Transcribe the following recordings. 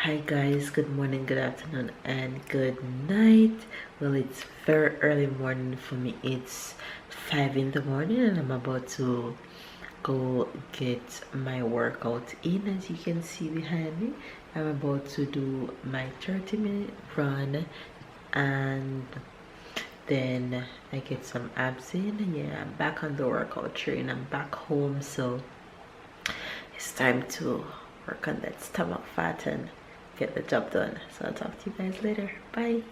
Hi guys, good morning, good afternoon, and good night. Well, it's very early morning for me. It's 5 in the morning and I'm about to go get my workout in. As you can see behind me, I'm about to do my 30-minute run and then I get some abs in. And yeah, I'm back on the workout train. I'm back home, so it's time to work on that stomach fat and get the job done. So I'll talk to you guys later. Bye.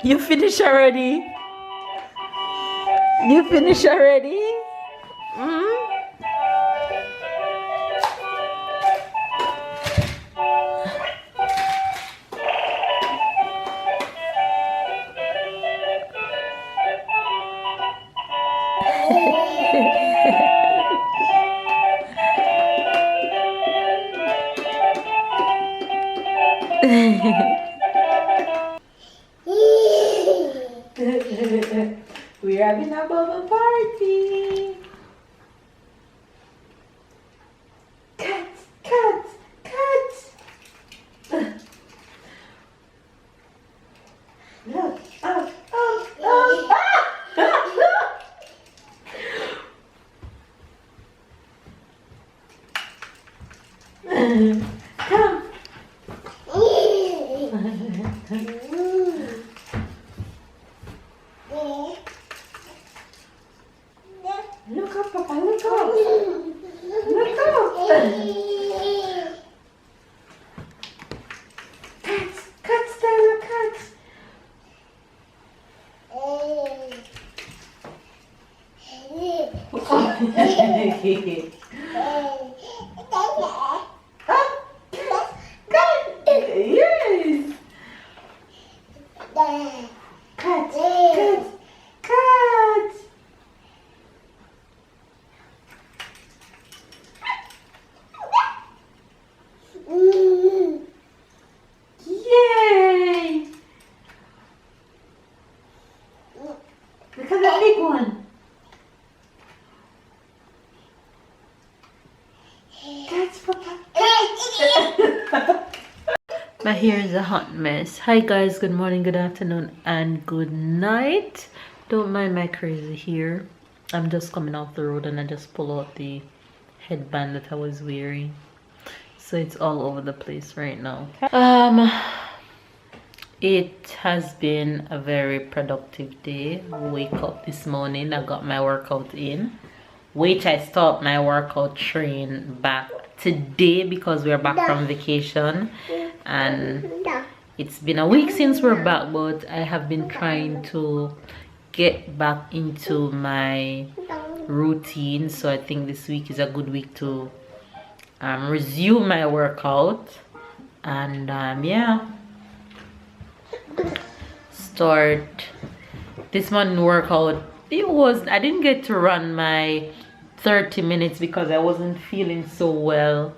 You finish already? You finish already? We're having a bubble party. Cats, cats, cats. Look, oh, oh, oh. Come. Look up, Papa, look up. Look up. Cats, cats, Stella, cats. Yes. Cats, cats, cats. Yay! Look at that big one. Cats, Papa. My hair is a hot mess. Hi guys, good morning, good afternoon, and good night. Don't mind my crazy hair. I'm just coming off the road and I just pull out the headband that I was wearing. So it's all over the place right now. It has been a very productive day. Wake up this morning, I got my workout in, which I start my workout train back today because we're back from vacation, and it's been a week since we're back, but I have been trying to get back into my routine. So I think this week is a good week to resume my workout and yeah, start this morning workout. I didn't get to run my 30 minutes because I wasn't feeling so well.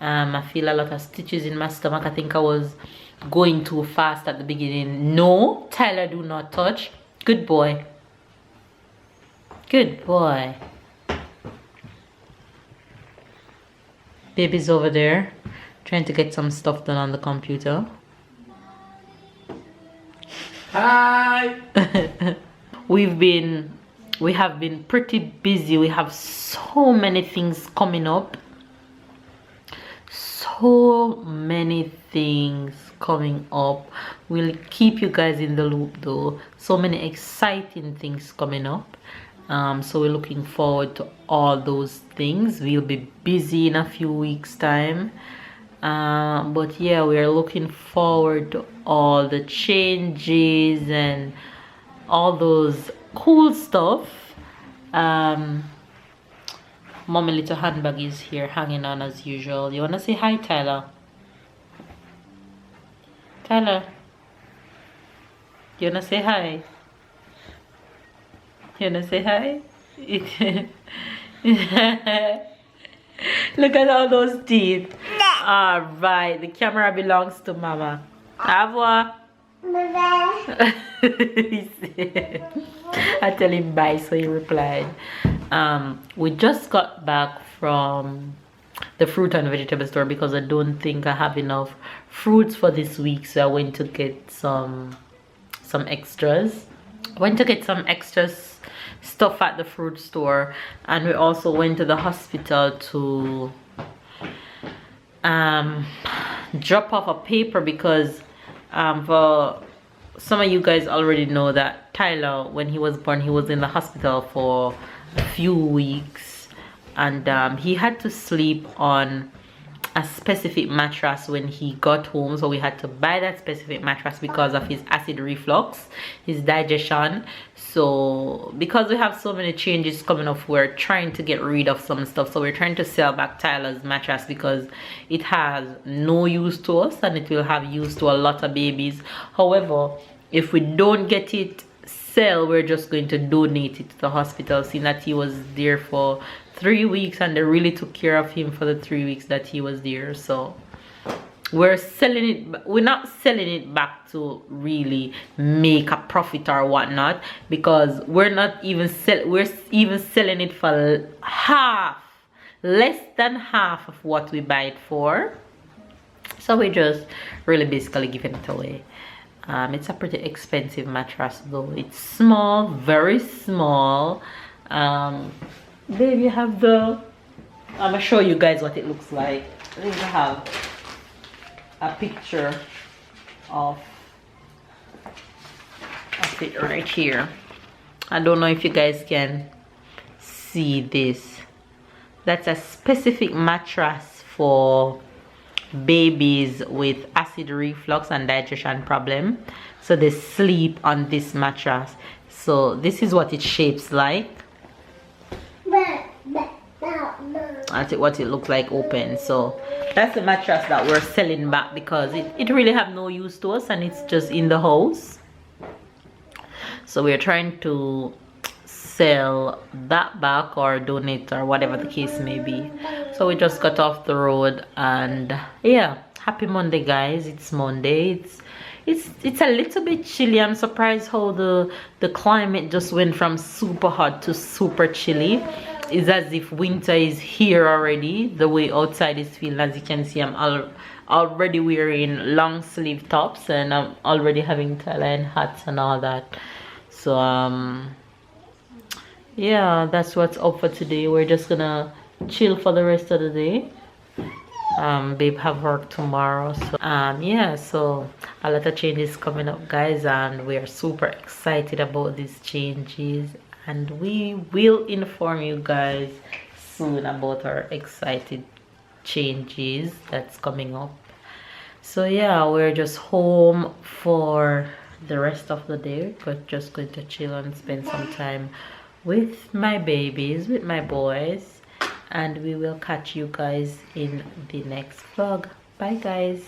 I feel a lot of stitches in my stomach. I think I was going too fast at the beginning. No, Tyler, do not touch. Good boy. Good boy. Baby's over there trying to get some stuff done on the computer. Hi. We have been pretty busy. We have so many things coming up. So many things coming up. We'll keep you guys in the loop though. So many exciting things coming up. So we're looking forward to all those things. We'll be busy in a few weeks time. But yeah, we are looking forward to all the changes and all those cool stuff. Mommy little handbag is here hanging on as usual. You wanna say hi, Tyler? Tyler, you wanna say hi? You wanna say hi? Look at all those teeth. All right, the camera belongs to Mama. Au revoir. I tell him bye, so he replied. We just got back from the fruit and vegetable store because I don't think I have enough fruits for this week, so I went to get some extras. Went to get some extras stuff at the fruit store, and we also went to the hospital to drop off a paper because for some of you guys already know that Tyler, when he was born, he was in the hospital for a few weeks, and he had to sleep on a specific mattress when he got home. So we had to buy that specific mattress because of his acid reflux, his digestion. So because we have so many changes coming up, we're trying to get rid of some stuff. So we're trying to sell back Tyler's mattress because it has no use to us and it will have use to a lot of babies. However, if we don't get it sell, we're just going to donate it to the hospital, seeing that he was there for 3 weeks and they really took care of him for the 3 weeks that he was there. So we're selling it, we're not selling it back to really make a profit or whatnot, because we're not even we're even selling it for less than half of what we buy it for. So we just really basically giving it away. It's a pretty expensive mattress though. It's small, very small. There you have the, I'm gonna show you guys what it looks like. There you have a picture of it right here. I don't know if you guys can see this. That's a specific mattress for babies with acid reflux and digestion problem, so they sleep on this mattress. So this is what it shapes like. That's what it looks like open. So that's the mattress that we're selling back because it really have no use to us and it's just in the house. So we're trying to sell that back or donate or whatever the case may be. So we just got off the road, and yeah, happy Monday guys. It's Monday. It's a little bit chilly. I'm surprised how the climate just went from super hot to super chilly. It's as if winter is here already, the way outside is feeling. As you can see, I'm already wearing long sleeve tops and I'm already having Thailand hats and all that. So yeah, that's what's up for today. We're just gonna chill for the rest of the day. Babe have work tomorrow, so yeah, so a lot of changes coming up guys, and we are super excited about these changes, and we will inform you guys soon about our excited changes that's coming up. So yeah, we're just home for the rest of the day, but just going to chill and spend some time with my babies, with my boys, and we will catch you guys in the next vlog. Bye guys.